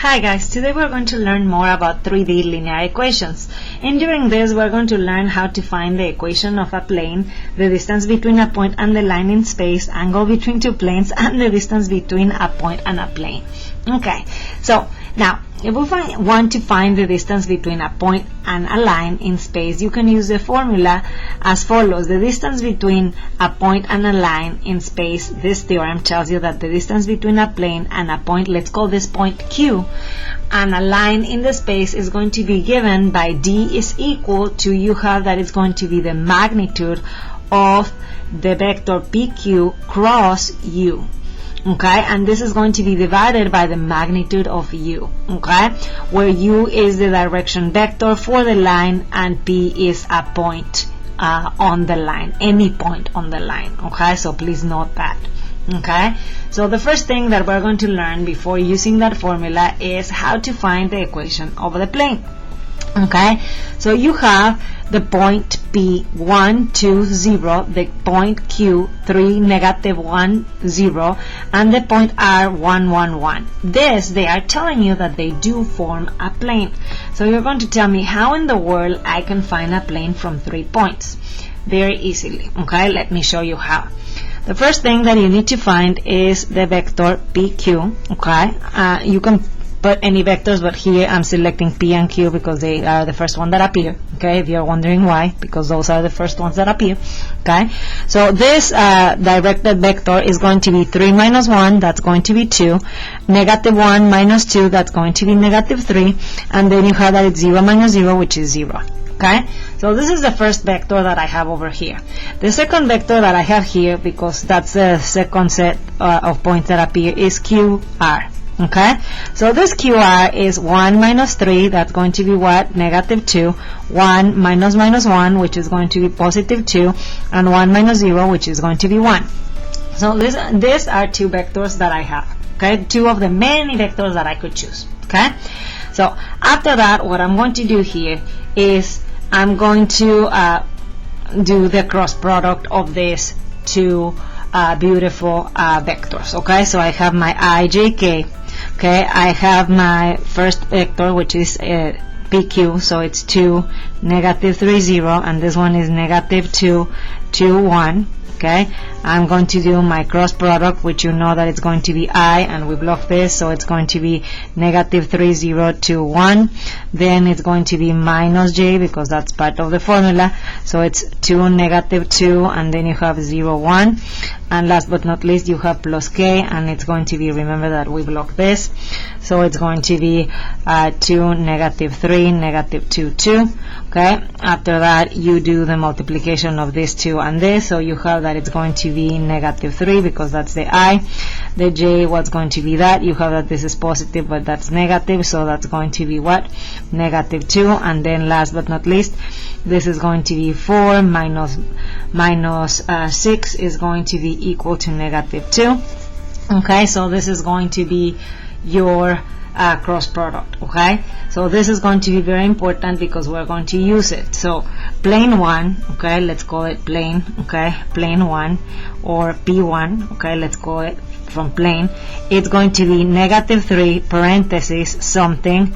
Hi guys, today we're going to learn more about 3D linear equations. And during this we're going to learn how to find the equation of a plane, the distance between a point and the line in space, angle between two planes, and the distance between a point and a plane. Okay, so now if we want to find the distance between a point and a line in space, you can use the formula as follows. The distance between a point and a line in space, this theorem tells you that the distance between a plane and a point, let's call this point Q, and a line in the space is going to be given by D is equal to, you have that it's going to be the magnitude of the vector PQ cross U. Okay, and this is going to be divided by the magnitude of U, okay, where U is the direction vector for the line and P is a point on the line, any point on the line. Okay, so please note that. Okay, so the first thing that we're going to learn before using that formula is how to find the equation of the plane. Okay, so you have the point P 1, 2, 0, the point Q 3, negative 1, 0, and the point R 1, 1, 1. This, they are telling you that they do form a plane. So you're going to tell me how in the world I can find a plane from 3 points. Very easily. Okay, let me show you how. The first thing that you need to find is the vector PQ. Okay, you can put any vectors, but here I'm selecting P and Q because they are the first one that appear. Okay, if you're wondering why, because those are the first ones that appear. Okay, so this directed vector is going to be 3 minus 1, that's going to be 2, negative 1 minus 2, that's going to be negative 3, and then you have that it's 0 minus 0, which is 0. Okay, so this is the first vector that I have over here. The second vector that I have here, because that's the second set of points that appear, is QR. Okay, so this QR is 1 minus 3, that's going to be what? Negative 2, 1 minus minus 1, which is going to be positive 2, and 1 minus 0, which is going to be 1. So these are two vectors that I have. Okay, two of the many vectors that I could choose. Okay, so after that, what I'm going to do here is I'm going to do the cross product of these two beautiful vectors. Okay, so I have my IJK. Okay, I have my first vector, which is PQ, so it's 2, negative 3, 0, and this one is negative 2, 2, 1. Okay, I'm going to do my cross product, which you know that it's going to be I, and we block this, so it's going to be negative 3, 0, 2, 1. Then it's going to be minus J, because that's part of the formula, so it's 2, negative 2, and then you have 0, 1. And last but not least, you have plus K, and it's going to be, remember that we block this, so it's going to be 2, negative 3, negative 2, 2. Okay, after that you do the multiplication of this 2 and this, so you have that it's going to be negative 3 because that's the I. The J, what's going to be that? You have that this is positive but that's negative, so that's going to be what? Negative 2. And then last but not least, this is going to be 4 minus 6 is going to be equal to negative 2. Okay, so this is going to be your cross product. Okay, so this is going to be very important because we're going to use it. So plane 1, okay, let's call it plane. Okay, plane 1, or P1, okay, let's call it from plane. It's going to be negative 3 parenthesis something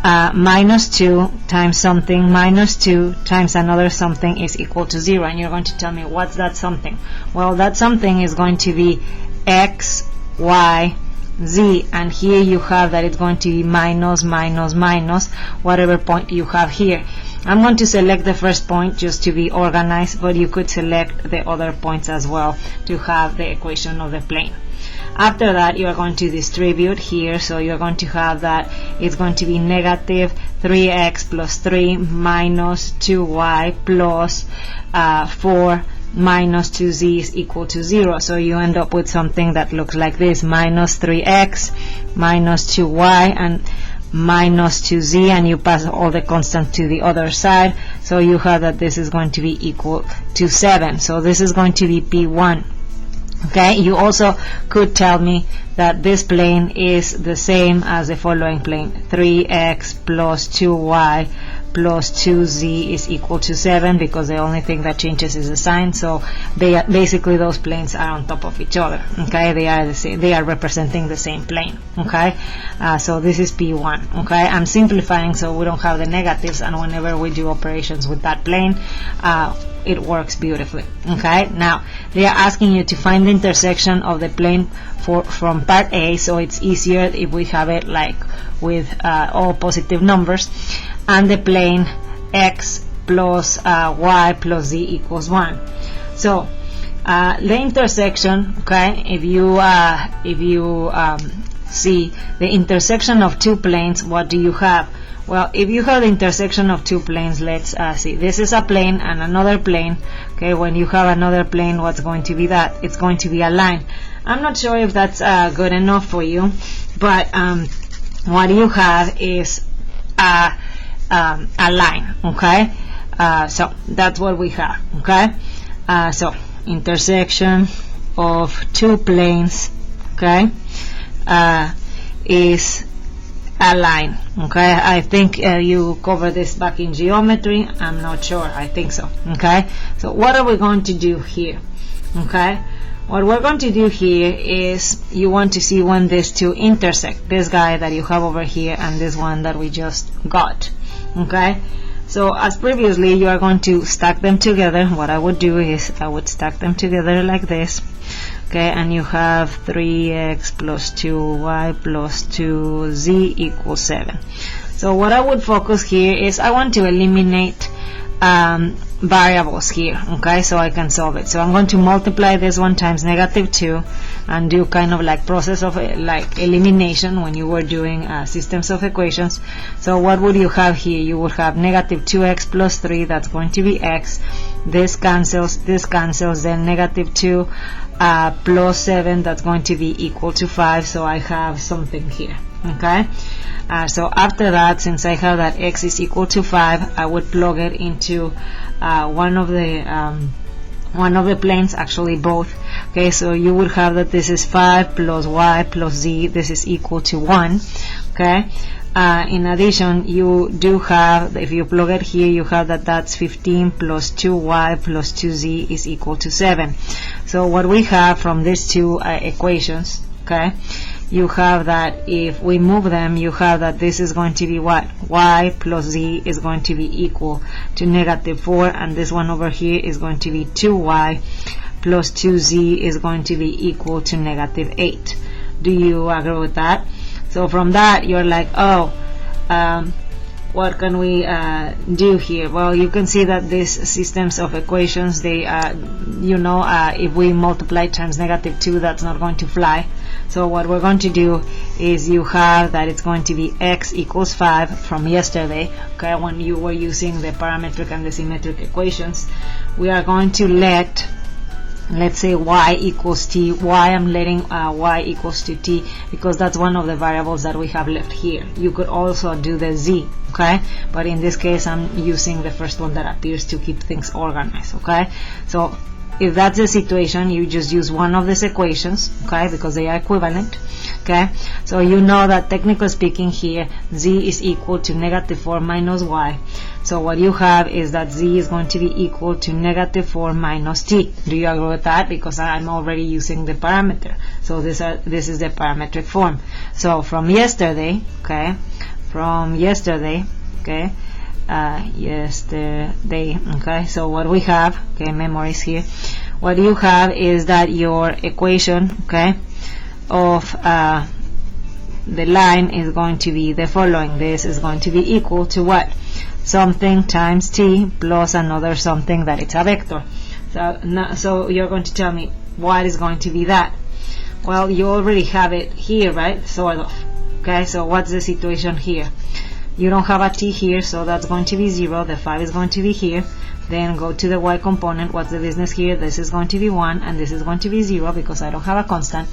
minus 2 times something minus 2 times another something is equal to 0. And you're going to tell me, what's that something? Well, that something is going to be X, Y, Z, and here you have that it's going to be minus minus minus whatever point you have here. I'm going to select the first point just to be organized, but you could select the other points as well to have the equation of the plane. After that, you are going to distribute here, so you're going to have that it's going to be negative 3x plus 3 minus 2y plus 4 minus 2z is equal to 0. So you end up with something that looks like this: minus 3x minus 2y and minus 2z, and you pass all the constants to the other side, so you have that this is going to be equal to 7. So this is going to be P1. Okay, you also could tell me that this plane is the same as the following plane: 3x plus 2y plus 2z is equal to 7, because the only thing that changes is the sign. So basically those planes are on top of each other. Okay, they are the same, they are representing the same plane. Okay, so this is P1. Okay, I'm simplifying so we don't have the negatives, and whenever we do operations with that plane, it works beautifully. Okay, now they are asking you to find the intersection of the plane from part A, so it's easier if we have it like with all positive numbers, and the plane x plus y plus z equals 1. So the intersection, okay, if you see the intersection of two planes, what do you have? Well, if you have the intersection of two planes, let's see. This is a plane and another plane. Okay, when you have another plane, what's going to be that? It's going to be a line. I'm not sure if that's good enough for you, but what you have is a line. Okay, so that's what we have. Okay, so intersection of two planes, okay, is a line. Okay, I think you covered this back in geometry. I'm not sure. I think so. Okay, so what are we going to do here? Okay, what we're going to do here is you want to see when these two intersect, this guy that you have over here and this one that we just got. Okay, so as previously, you are going to stack them together. What I would do is I would stack them together like this. Okay, and you have 3x plus 2y plus 2z equals 7. So what I would focus here is I want to eliminate variables here. Okay, so I can solve it. So I'm going to multiply this one times -2 and do kind of like process of like elimination when you were doing systems of equations. So what would you have here? You would have -2x plus 3, that's going to be x. This cancels, then -2 plus 7, that's going to be equal to 5. So I have something here. Okay, so after that, since I have that x is equal to 5, I would plug it into one of the planes, actually both. Okay, so you would have that this is 5 plus y plus z, this is equal to 1. Okay, in addition, you do have, if you plug it here, you have that that's 15 plus 2y plus 2z is equal to 7. So what we have from these two equations, okay, you have that if we move them, you have that this is going to be what? Y plus z is going to be equal to -4, and this one over here is going to be 2y plus 2z is going to be equal to -8. Do you agree with that? So from that, you're like, oh, what can we do here? Well, you can see that these systems of equations, they if we multiply times -2, that's not going to fly. So what we're going to do is you have that it's going to be x equals 5 from yesterday. Okay, when you were using the parametric and the symmetric equations, we are going to let, let's say, y equals t. Why I'm letting y equals to t? Because that's one of the variables that we have left here. You could also do the z, okay, but in this case I'm using the first one that appears to keep things organized. Okay, so if that's the situation, you just use one of these equations, okay, because they are equivalent. Okay, so you know that technically speaking here, z is equal to -4 minus y. So what you have is that z is going to be equal to -4 minus t. Do you agree with that? Because I'm already using the parameter. So this is the parametric form. So from yesterday, okay, yesterday, okay, so what we have, okay, memories here, what you have is that your equation, okay, of the line is going to be the following. This is going to be equal to what? Something times t plus another something that it's a vector. So you're going to tell me what is going to be that? Well, you already have it here, right? Sort of. Okay, so what's the situation here? You don't have a t here, so that's going to be 0. The 5 is going to be here. Then go to the y component. What's the business here? This is going to be 1, and this is going to be 0 because I don't have a constant.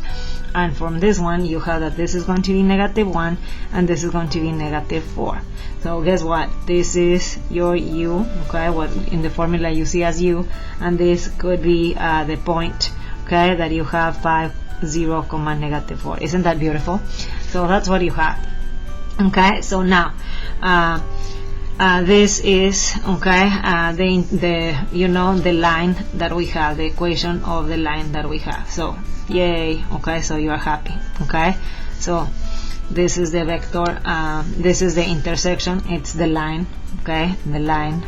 And from this one, you have that this is going to be -1, and this is going to be -4. So guess what? This is your u, okay, what in the formula you see as u, and this could be the point, okay, that you have 5, 0, -4. Isn't that beautiful? So that's what you have. Okay, so now this is the line that we have, the equation of the line that we have. So yay, okay, so you are happy. Okay, so this is the vector, this is the intersection, it's the line, okay, the line,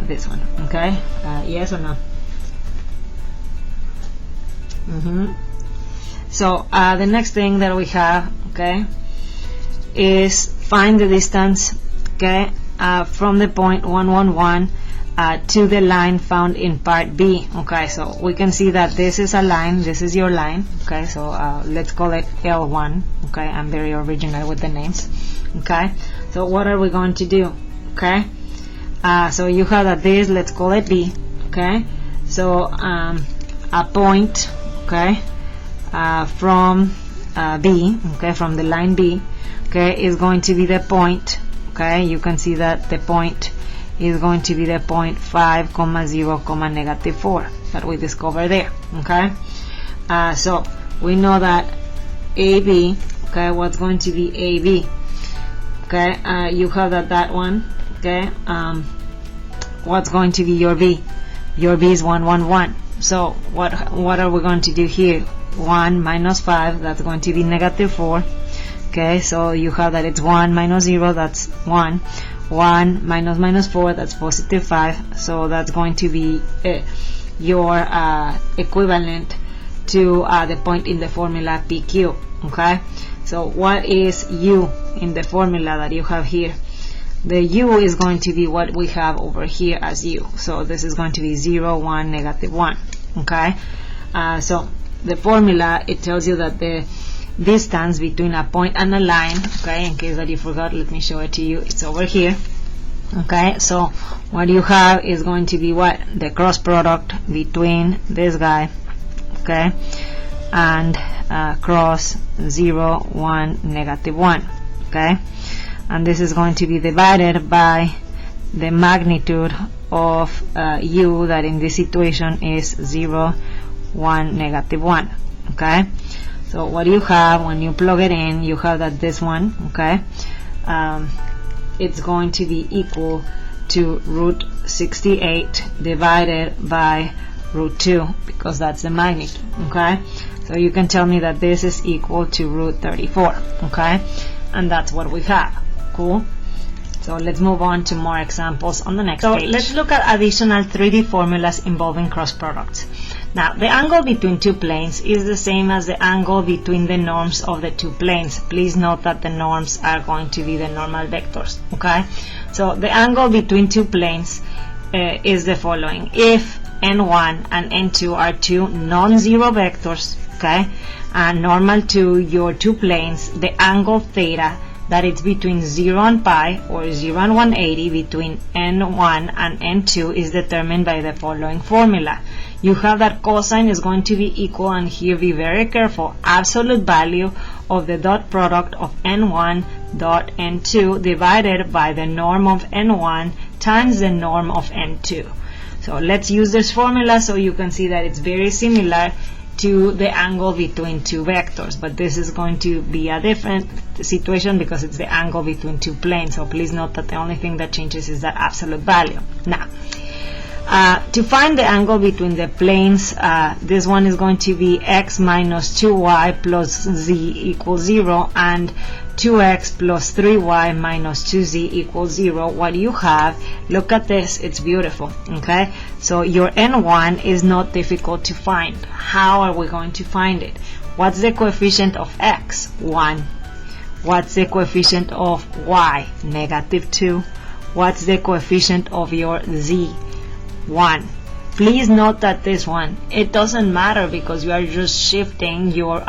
this one, okay, yes or no? So the next thing that we have, okay, is find the distance, okay, from the point 1, 1, 1 to the line found in part B. Okay, so we can see that this is a line, this is your line. Okay, so let's call it L1. Okay, I'm very original with the names. Okay, so what are we going to do? Okay, so you have that this, let's call it B. Okay, so a point, okay, from B, okay, from the line B, okay, is going to be the point, okay, you can see that the point is going to be the point 5, 0, -4 that we discovered there. Okay, so we know that AB, okay, what's going to be AB? Okay, you have that one, okay, what's going to be your B? Your B is 1, 1, 1. So what are we going to do here? 1 minus 5, that's going to be -4. Okay, so you have that it's 1 minus 0, that's 1. 1 minus -4, that's +5. So that's going to be your equivalent to the point in the formula PQ. Okay, so what is U in the formula that you have here? The U is going to be what we have over here as U. So this is going to be 0, 1, -1. Okay, so the formula, it tells you that the distance between a point and a line, okay, in case that you forgot, let me show it to you, it's over here. Okay, so what you have is going to be what? The cross product between this guy, okay, and cross 0, 1, -1, okay, and this is going to be divided by the magnitude of U, that in this situation is 0, 1, -1. Okay, so what you have when you plug it in, you have that this one, okay, it's going to be equal to root 68 divided by root 2, because that's the magnitude. Okay, so you can tell me that this is equal to root 34. Okay, and that's what we have. Cool. So let's move on to more examples on the next page. So let's look at additional 3D formulas involving cross products. Now, the angle between two planes is the same as the angle between the norms of the two planes. Please note that the norms are going to be the normal vectors. Okay, so the angle between two planes is the following. If n1 and n2 are two non-zero vectors, okay, and normal to your two planes, the angle theta, that it's between 0 and pi, or 0 and 180, between n1 and n2 is determined by the following formula. You have that cosine is going to be equal, and here be very careful, absolute value of the dot product of n1 dot n2 divided by the norm of n1 times the norm of n2. So let's use this formula so you can see that it's very similar to the angle between two vectors, but this is going to be a different situation because it's the angle between two planes. So please note that the only thing that changes is that absolute value. Now, to find the angle between the planes, this one is going to be x minus 2y plus z equals 0, and 2x plus 3y minus 2z equals 0. What you have, look at this, it's beautiful. Okay, so your n1 is not difficult to find. How are we going to find it? What's the coefficient of x? 1. What's the coefficient of y? -2. What's the coefficient of your z? 1. Please note that this one, it doesn't matter because you are just shifting your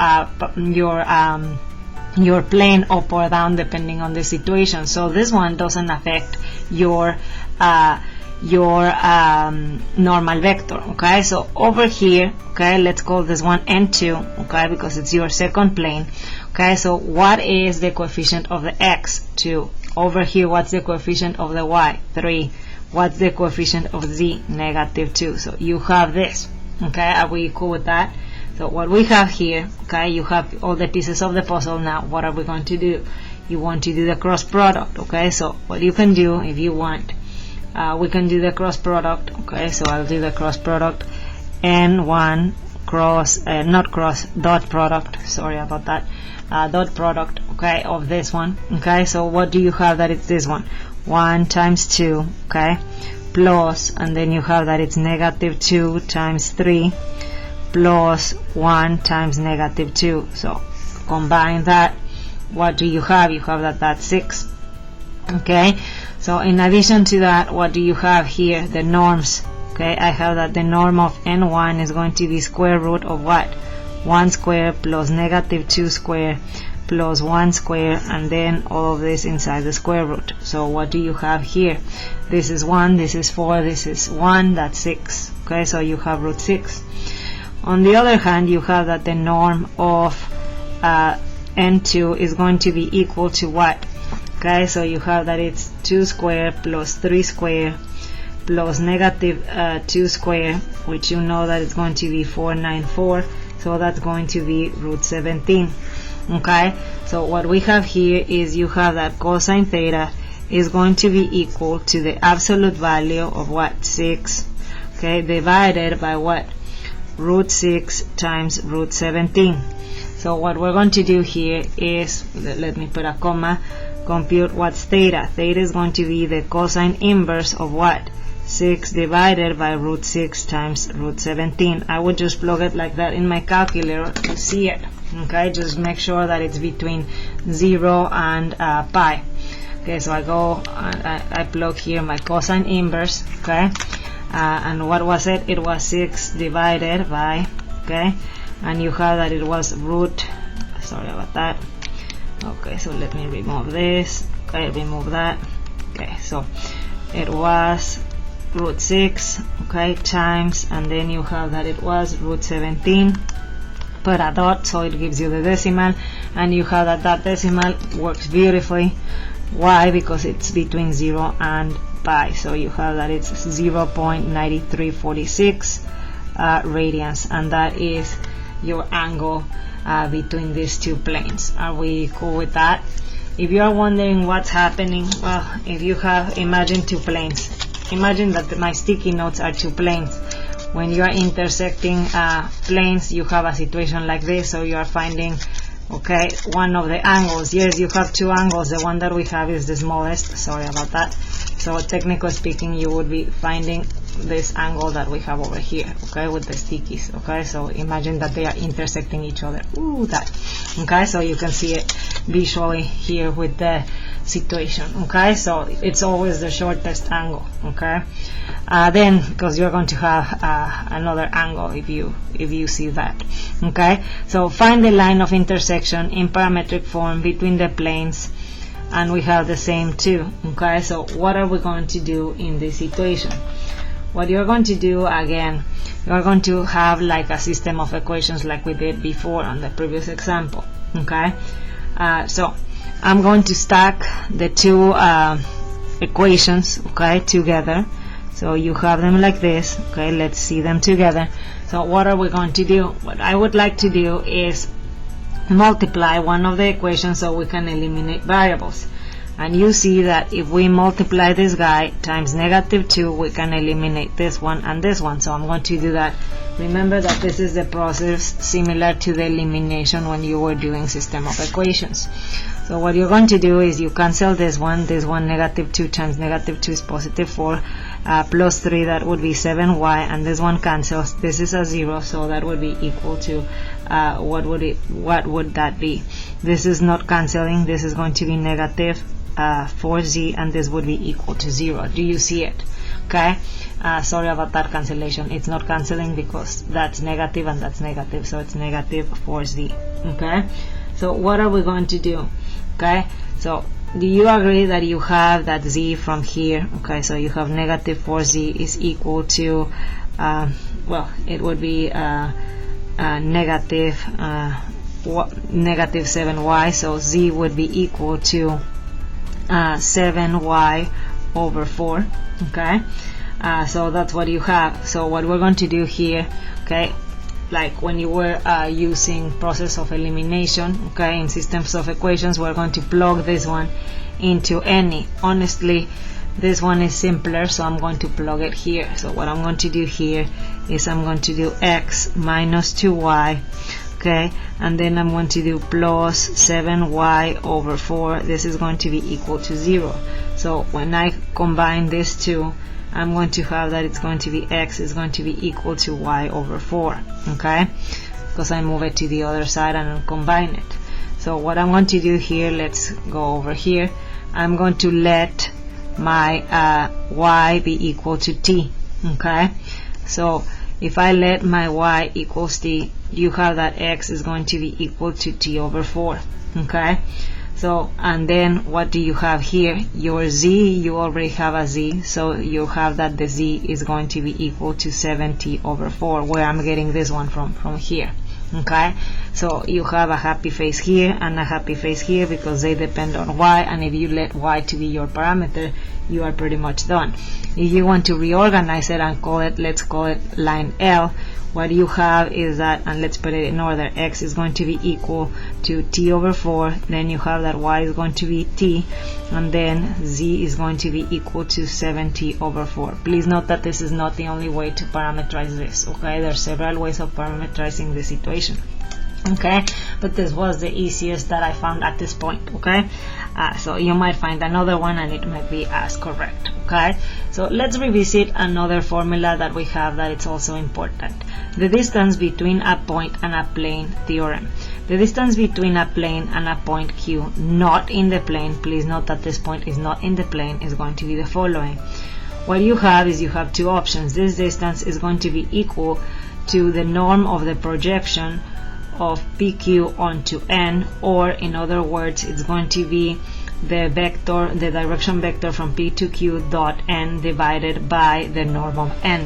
plane up or down depending on the situation. So this one doesn't affect your normal vector. Okay, so over here, okay, let's call this one n2, okay, because it's your second plane. Okay, so what is the coefficient of the x? 2. Over here, what's the coefficient of the y? 3. What's the coefficient of z? -2. So you have this. Okay, are we cool with that? So what we have here, okay, you have all the pieces of the puzzle. Now what are we going to do? you want to do the cross product. Okay, so what you can do if you want, we can do the cross product. Okay, so I'll do the cross product, n1 cross, not cross, dot product, sorry about that, dot product, okay, of this one. Okay, so what do you have that it's this one? 1 times 2, okay, plus, and then you have that it's negative 2 times 3 plus 1 times negative 2. So combine that, what do you have? You have that that's 6. Okay, so in addition to that, what do you have here? The norms. Okay, I have that the norm of n1 is going to be square root of what? 1 square plus negative 2 square plus 1 square, and then all of this inside the square root. So what do you have here? This is 1, this is 4, this is 1, that's 6. Okay, so you have root 6. On the other hand, you have that the norm of n2 is going to be equal to what? Okay, so you have that it's 2 square plus 3 square plus negative 2 square, which you know that it's going to be 494, so that's going to be root 17. Okay, so what we have here is you have that cosine theta is going to be equal to the absolute value of what? 6, okay, divided by what? Root 6 times root 17. So what we're going to do here is, let me put a comma, compute what's theta. Theta is going to be the cosine inverse of what? 6 divided by root 6 times root 17. I would just plug it like that in my calculator to see it. Okay, just make sure that it's between 0 and pi. Okay, so I go and I plug here my cosine inverse. Okay, and what was it? It was 6 divided by, okay, and you have that it was root, sorry about that. Okay, so let me remove this. Okay, remove that. Okay, so it was root 6, okay, times, and then you have that it was root 17. Put a dot so it gives you the decimal, and you have that that decimal works beautifully. Why? Because it's between 0 and pi, so you have that it's 0.9346 radians, and that is your angle between these two planes. Are we cool with that? If you are wondering what's happening, well, if you have, imagine two planes. Imagine that my sticky notes are two planes. When you are intersecting planes, you have a situation like this, so you are finding, okay, one of the angles. Yes, you have two angles. The one that we have is the smallest. Sorry about that. So technically speaking, you would be finding this angle that we have over here, okay, with the stickies. Okay, so imagine that they are intersecting each other. Ooh, that. Okay, so you can see it visually here with the situation. Okay, so it's always the shortest angle. Okay, then because you're going to have another angle if you see that. Okay, so find the line of intersection in parametric form between the planes, and we have the same too. Okay, so what are we going to do in this situation? What you're going to do, again, you're going to have like a system of equations like we did before on the previous example. Okay, so I'm going to stack the two equations, okay, together. So you have them like this. Okay, let's see them together. So what are we going to do? What I would like to do is multiply one of the equations so we can eliminate variables. And you see that if we multiply this guy times -2, we can eliminate this one and this one. So I'm going to do that. Remember that this is the process similar to the elimination when you were doing system of equations. So what you're going to do is you cancel this one, -2 times -2 is +4, plus 3, that would be 7y, and this one cancels. This is a 0, so that would be equal to, what would that be? This is not canceling, this is going to be negative 4z, and this would be equal to 0. Do you see it? Okay, sorry about that cancellation. It's not canceling because that's negative and that's negative, so it's negative 4z. Okay, so what are we going to do? Okay, so do you agree that you have that z from here? Okay, so you have negative 4z is equal to, well, it would be negative 7y, so z would be equal to 7y over 4. Okay, so that's what you have. So what we're going to do here, okay, like when you were using process of elimination, okay, in systems of equations, we're going to plug this one into any. Honestly, this one is simpler, so I'm going to plug it here. So what I'm going to do here is I'm going to do x minus 2y, okay, and then I'm going to do plus 7y over 4. This is going to be equal to 0. So when I combine these two, I'm going to have that it's going to be x is going to be equal to y over 4, okay, because I move it to the other side and I'll combine it. So what I'm going to do here, let's go over here. I'm going to let my y be equal to t, okay. So if I let my y equals t, you have that x is going to be equal to t over 4, okay. So, and then what do you have here? Your z, you already have a z, so you have that the z is going to be equal to 7t over 4, where I'm getting this one from here, okay. So you have a happy face here and a happy face here because they depend on y, and if you let y to be your parameter, you are pretty much done. If you want to reorganize it and call it, let's call it line L, what you have is that, and let's put it in order, x is going to be equal to t over 4, then you have that y is going to be t, and then z is going to be equal to 7t over 4. Please note that this is not the only way to parameterize this, okay. There are several ways of parameterizing this equation, okay, but this was the easiest that I found at this point, okay. So you might find another one and it might be as correct, okay. So let's revisit another formula that we have that it's also important: the distance between a point and a plane theorem. The distance between a plane and a point Q not in the plane, please note that this point is not in the plane, is going to be the following. What you have is you have two options. This distance is going to be equal to the norm of the projection of PQ onto N, or in other words, it's going to be the vector, the direction vector from P to Q dot N divided by the norm of N,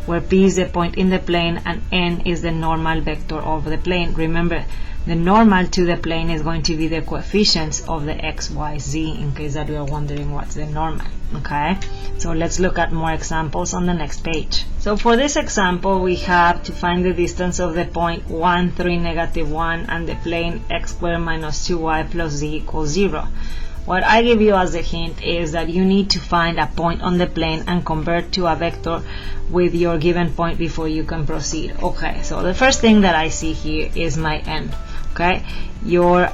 where P is the point in the plane and N is the normal vector of the plane. Remember, the normal to the plane is going to be the coefficients of the x, y, z, in case that you are wondering what's the normal, okay. So let's look at more examples on the next page. So for this example, we have to find the distance of the point 1, 3, negative 1 and the plane x squared minus 2y plus z equals 0. What I give you as a hint is that you need to find a point on the plane and convert to a vector with your given point before you can proceed. Okay, so the first thing that I see here is my n. Okay, your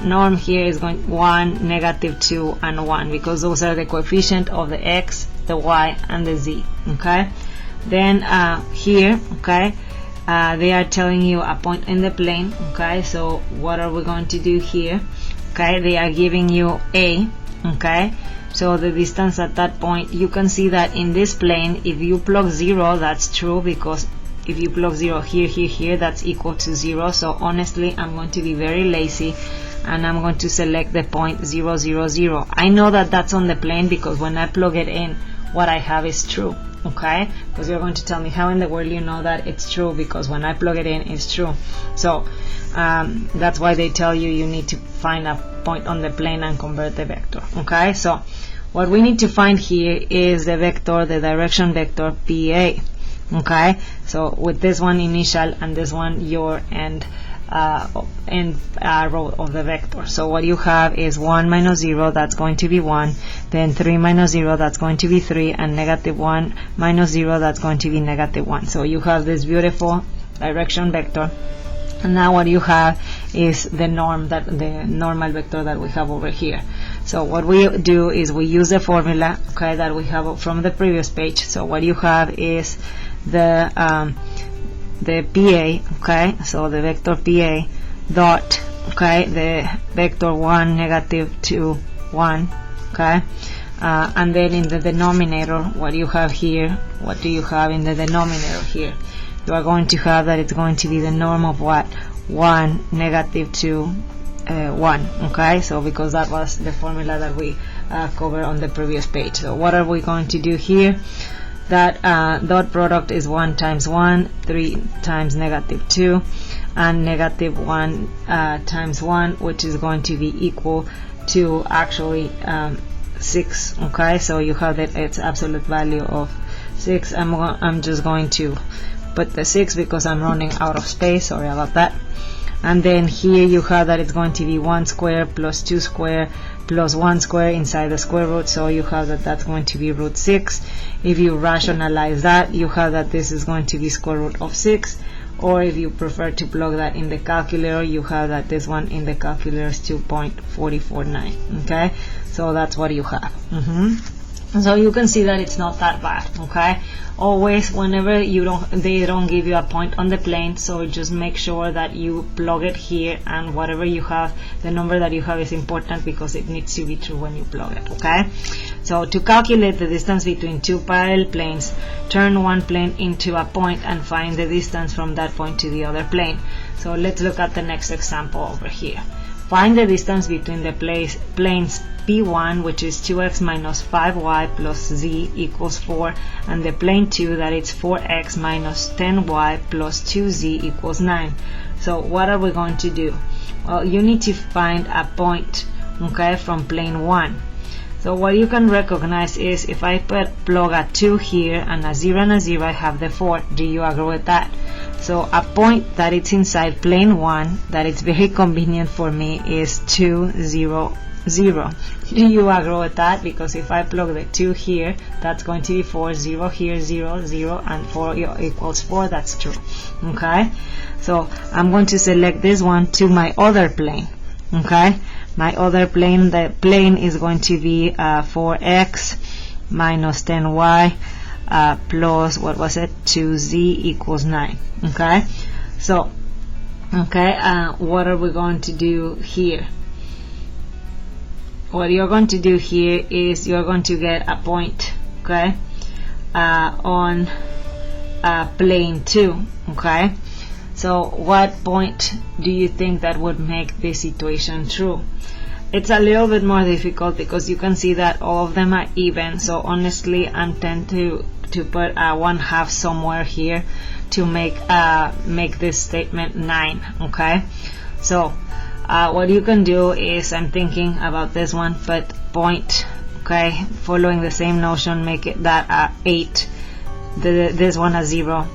norm here is going 1, negative 2 and 1, because those are the coefficient of the x, the y and the z. Okay, then here, okay, they are telling you a point in the plane. Okay, so what are we going to do here? Okay, they are giving you a, okay, so the distance at that point, you can see that in this plane, if you plug 0, that's true, because if you plug 0 here, here, here, that's equal to 0. So honestly, I'm going to be very lazy and I'm going to select the point 0, 0, 0. I know that that's on the plane because when I plug it in, what I have is true, okay, because you're going to tell me how in the world you know that it's true, because when I plug it in, it's true. So that's why they tell you need to find a point on the plane and convert the vector. Okay, so what we need to find here is the vector, the direction vector PA. Okay, so with this one initial and this one your end row of the vector. So what you have is 1 minus 0, that's going to be 1, then 3 minus 0, that's going to be 3, and negative 1 minus 0, that's going to be negative 1. So you have this beautiful direction vector. And now what you have is the norm, that the normal vector that we have over here. So what we do is we use the formula, okay, that we have from the previous page. So what you have is the PA, okay, so the vector PA dot, okay, the vector 1, negative 2, 1, okay, and then in the denominator, what you have here, what do you have in the denominator here? You are going to have that it's going to be the norm of what? 1, negative 2, 1, okay, so because that was the formula that we covered on the previous page. So what are we going to do here? That dot product is 1 times 1, 3 times negative 2, and negative 1 times 1, which is going to be equal to actually 6. Okay, so you have that its absolute value of 6. I'm just going to put the 6 because I'm running out of space, sorry about that. And then here you have that it's going to be 1 square plus 2 square plus 1 square inside the square root, so you have that that's going to be root 6. If you rationalize that, you have that this is going to be square root of 6, or if you prefer to plug that in the calculator, you have that this one in the calculator is 2.449. okay, so that's what you have. So you can see that it's not that bad. Okay, always whenever they don't give you a point on the plane, so just make sure that you plug it here, and whatever you have, the number that you have is important because it needs to be true when you plug it. Okay, so to calculate the distance between two parallel planes, turn one plane into a point and find the distance from that point to the other plane. So let's look at the next example over here. Find the distance between the planes P1, which is 2x minus 5y plus z equals 4, and the plane 2, that is 4x minus 10y plus 2z equals 9. So what are we going to do? Well, you need to find a point, okay, from plane 1. So what you can recognize is if I plug a 2 here and a 0 and a 0, I have the 4. Do you agree with that? So a point that it's inside plane 1 that it's very convenient for me is 2, 0, 0. Do you agree with that? Because if I plug the 2 here, that's going to be 4, 0 here, 0, 0, and 4 equals 4. That's true. Okay, so I'm going to select this one to my other plane. Okay, my other plane, the plane is going to be 4x minus 10y plus, what was it, 2z equals 9. Okay, so what are we going to do here? What you're going to do here is you're going to get a point, okay, on plane 2. Okay, so what point do you think that would make this equation true? It's a little bit more difficult because you can see that all of them are even, so honestly I'm tempted to put a 1/2 somewhere here to make this statement 9. Okay, so what you can do is, I'm thinking about this one, put point, okay, following the same notion, make it that 8, this one a 0,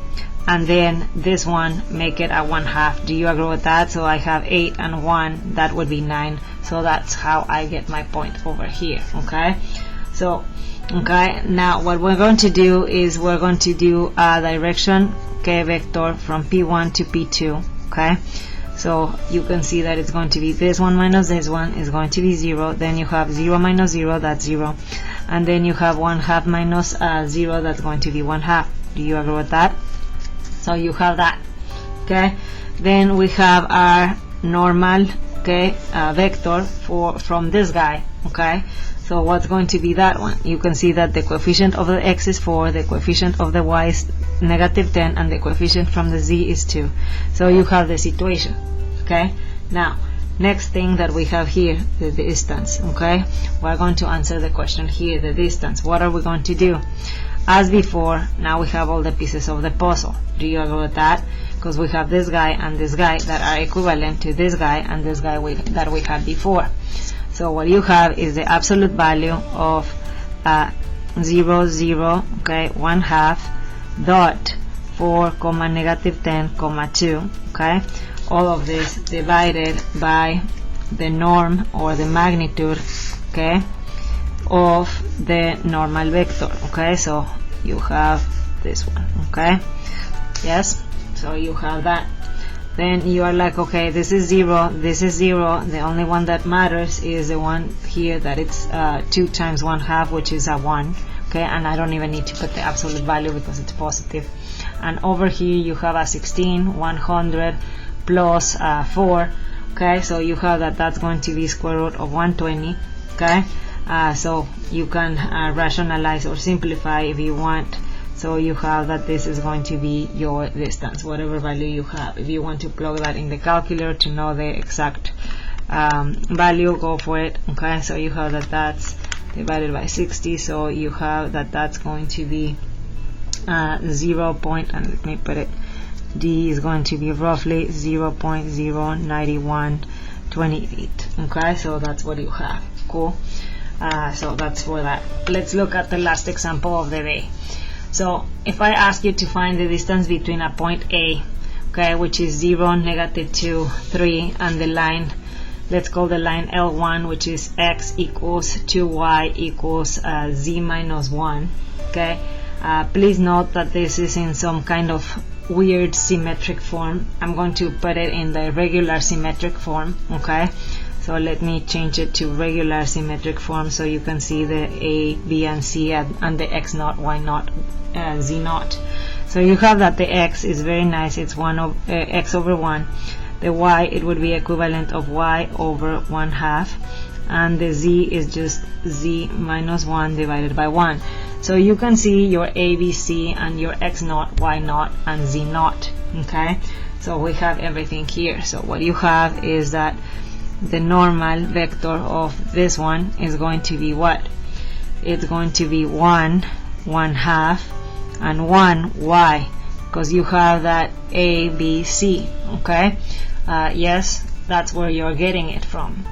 and then this one make it a 1/2. Do you agree with that? So I have 8 and 1, that would be 9. So that's how I get my point over here. Okay, so okay, now what we're going to do is we're going to do a direction, okay, vector from P1 to P2. Okay, so you can see that it's going to be this one minus this one is going to be 0. Then you have 0 minus 0, that's 0, and then you have 1/2 minus 0, that's going to be 1/2. Do you agree with that? So you have that. Okay, then we have our normal, okay, vector from this guy. Okay, so what's going to be that one? You can see that the coefficient of the x is 4, the coefficient of the y is -10, and the coefficient from the z is 2. So you have the situation. Okay, now next thing that we have here, the distance. Okay, we're going to answer the question here, the distance. What are we going to do? As before, now we have all the pieces of the puzzle. Do you agree with that? Because we have this guy and this guy that are equivalent to this guy and this guy that we had before. So what you have is the absolute value of 0, 0, okay, 1/2 dot 4, -10, 2, okay, all of this divided by the norm or the magnitude, okay, of the normal vector. Okay, so you have this one. Okay, yes, so you have that. Then you are like, okay, this is 0, this is 0, the only one that matters is the one here that it's 2 times 1/2, which is a 1. Okay, and I don't even need to put the absolute value because it's positive. And over here you have a 16, 100 plus 4. Okay, so you have that that's going to be square root of 120. Okay, so you can rationalize or simplify if you want. So you have that this is going to be your distance, whatever value you have. If you want to plug that in the calculator to know the exact value, go for it. Okay, so you have that that's divided by 60, so you have that that's going to be 0. And let me put it, D is going to be roughly 0.09128. Okay, so that's what you have. Cool. So that's for that. Let's look at the last example of the day. So if I ask you to find the distance between a point A, okay, which is 0, -2, 3, and the line, let's call the line L1, which is x equals 2y equals z minus 1, okay, please note that this is in some kind of weird symmetric form. I'm going to put it in the regular symmetric form, okay. So let me change it to regular symmetric form so you can see the A, B, and C and the x naught, y naught, z naught. So you have that the x is very nice, it's x over 1. The y, it would be equivalent of y over 1/2, and the z is just z minus 1 divided by 1. So you can see your A, B, C, and your x naught, y naught, and z naught, okay. So we have everything here. So what you have is that the normal vector of this one is going to be what? It's going to be 1, 1/2, and 1, y, because you have that A, B, C, okay. Yes, that's where you're getting it from.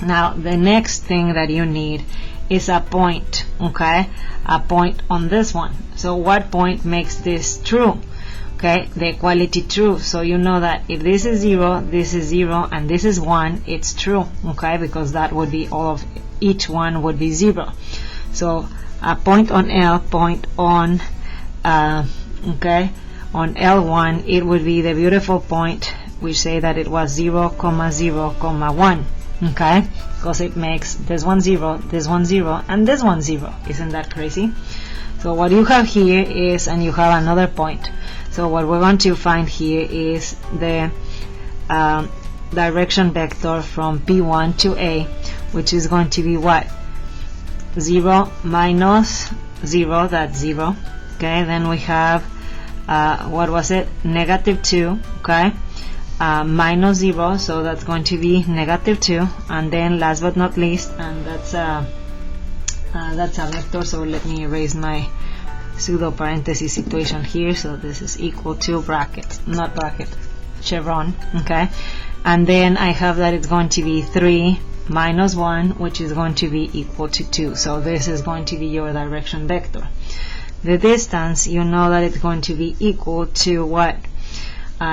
Now the next thing that you need is a point, okay, a point on this one. So what point makes this true? Okay, the equality true. So you know that if this is 0, this is 0, and this is 1, it's true, okay, because that would be all of each one would be 0. So a point on L, point on okay, on L1, it would be the beautiful point. We say that it was 0, 0, 1, okay, because it makes this one 0, this one 0, and this one 0. Isn't that crazy? So what you have here is, and you have another point. So what we're going to find here is the direction vector from P1 to A, which is going to be what? 0 minus 0, that's 0. Okay, then we have, what was it? -2, okay? Minus 0, so that's going to be -2. And then last but not least, and that's a vector, so let me erase my pseudo parenthesis situation here. So this is equal to bracket, not bracket, chevron, okay. And then I have that it's going to be 3 minus 1, which is going to be equal to 2. So this is going to be your direction vector. The distance, you know that it's going to be equal to what?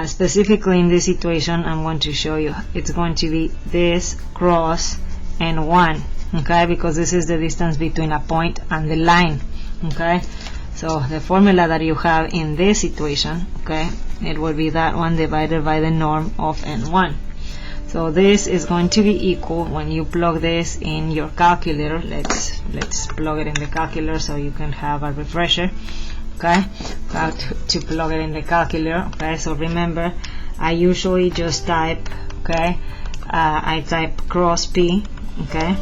Specifically in this situation, I'm going to show you, it's going to be this cross N1, okay, because this is the distance between a point and the line, okay. So the formula that you have in this situation, okay, it will be that one divided by the norm of N1. So this is going to be equal, when you plug this in your calculator, let's plug it in the calculator so you can have a refresher, okay, how to plug it in the calculator, okay. So remember, I usually just type, okay, I type cross P, okay,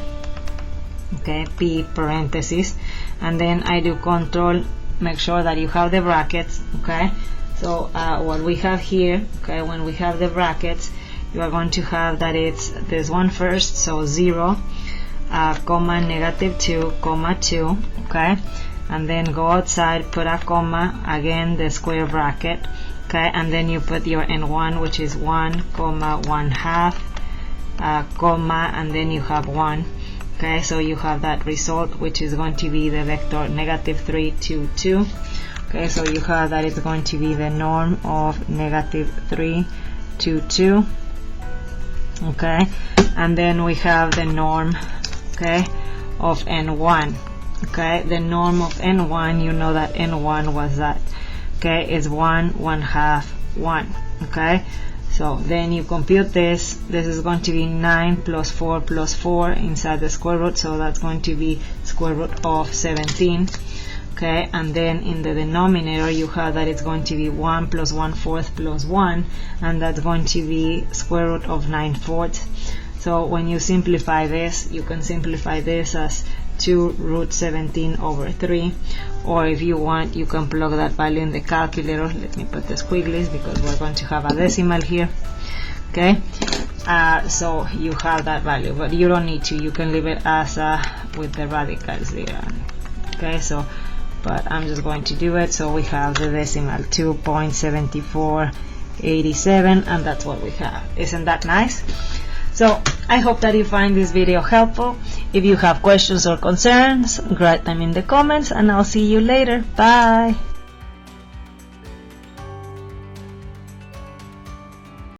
P parentheses, and then I do control, make sure that you have the brackets, okay. So what we have here, okay, when we have the brackets, you are going to have that it's this one first, so 0, comma, -2, comma 2, okay, and then go outside, put a comma, again the square bracket, okay, and then you put your N1, which is 1, comma, 1/2, comma, and then you have 1, okay. So you have that result, which is going to be the vector -3, 2, 2, okay. So you have that it's going to be the norm of -3, 2, 2, okay, and then we have the norm, okay, of N1, okay. The norm of N1, you know that N1 was that, okay, is 1, 1/2, 1, okay. So then you compute this is going to be 9 plus 4 inside the square root, so that's going to be square root of 17, okay. And then in the denominator you have that it's going to be 1 plus 1/4 plus 1, and that's going to be square root of 9/4. So when you simplify this, you can simplify this as 2 root 17 over 3, or if you want, you can plug that value in the calculator. Let me put the squigglies because we're going to have a decimal here, okay. So you have that value, but you don't need to, you can leave it as with the radicals there, okay. So but I'm just going to do it. So we have the decimal 2.7487, and that's what we have. Isn't that nice? So I hope that you find this video helpful. If you have questions or concerns, write them in the comments, and I'll see you later. Bye!